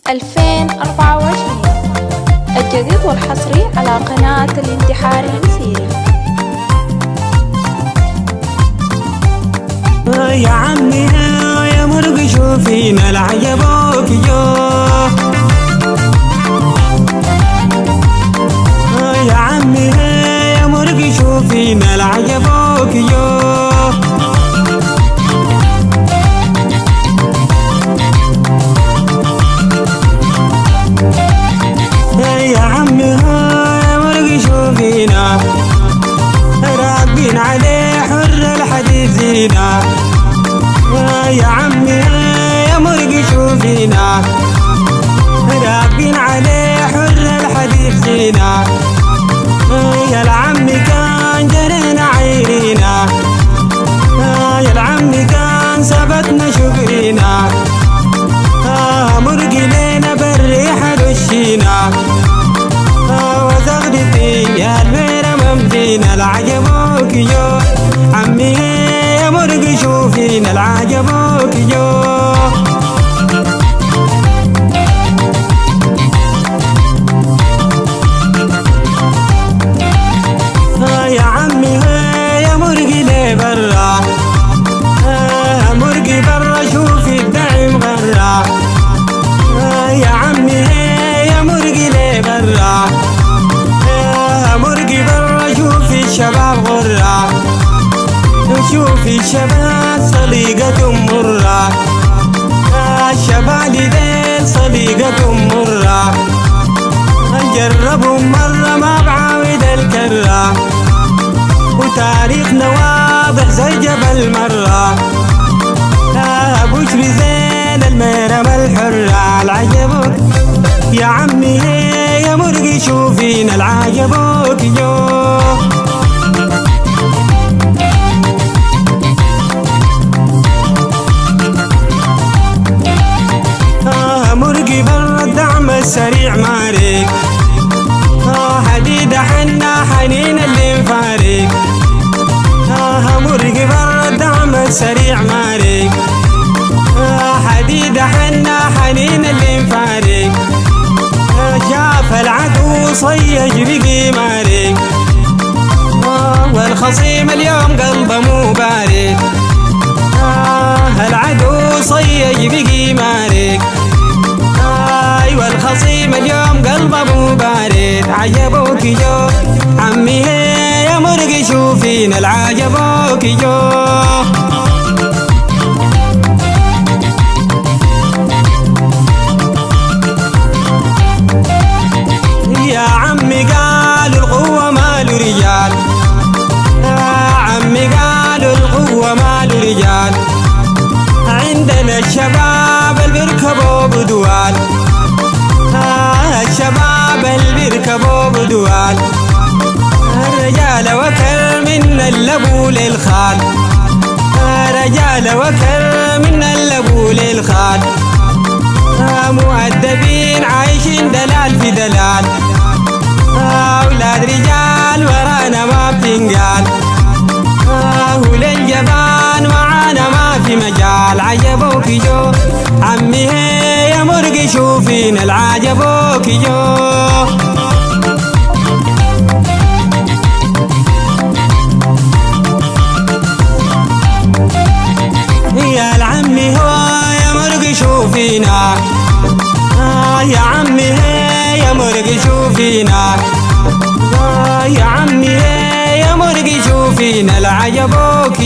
2024 الجديد والحصري على قناة الانتحاري سيري. يا عمي يا مرق شوفينا العجبوك يا عمي يا مرق شوفينا العجبوك يا عمي يا مرق شوفينا راكبين عليه حر الحديد زينا. يا عمي يا مرق شوفينا راكبين عليه حر الحديد زينا. يا العمي كان جرينا عيرينا، يا العمي كان سبتنا شقرينا. مرق لينا بالريحة دشينا، وزغدتي يا البيرة ممدينا العجبوك عمي يا مرق شوفينا العجبوك يا عمي يا مرقي لي برا، مرقي برا شوفي الدعم غرا. يا عمي يا مرقي لي برا، مرقي برا شوفي الشباب غرا. شوفي الشباب صديقة مرة، الشباب ديل صديقة مرة. جربوا مرة ما بعاود الكرة، وتاريخنا واضح زي جبل مرة. بشري زين الميرم الحرة العجبوك يا عمي يا مرقي شوفينا العجبوك مرقي برا الدعم السريع مارك، حديدة حنا حنين اللي مفارق. مرقي برا الدعم السريع مارك، حديدة حنا حنين اللي مفارق. شاف العدو صيج بقي مارق، والخصيم اليوم قلبه مو بارد. العدو صيج بقي مارق، والخصيم اليوم قلبه مو بارد. عجبوك عمي يا مرقي شوفينا العجبوك يا عمي قالوا القوة مال رجال، يا عمي قالوا القوة مال رجال. عندنا الشباب اللي بيركبوا بدوال، الشباب اللي بيركبوا بدوال. الرجال وكل من اللبو للخال، الرجال وكل من اللبو للخال. مؤدبين عايشين دلال في دلال، أولاد رجال ورانا ما بتنقال. وللجبان معانا ما في مجال. عجبوك عمي يا مرقي شوفينا العجبوك يا العمي هو يا مرقي شوفينا، يا عمي يا مرقي شوفينا. يا عمي يا مرقي شوفينا العجبوك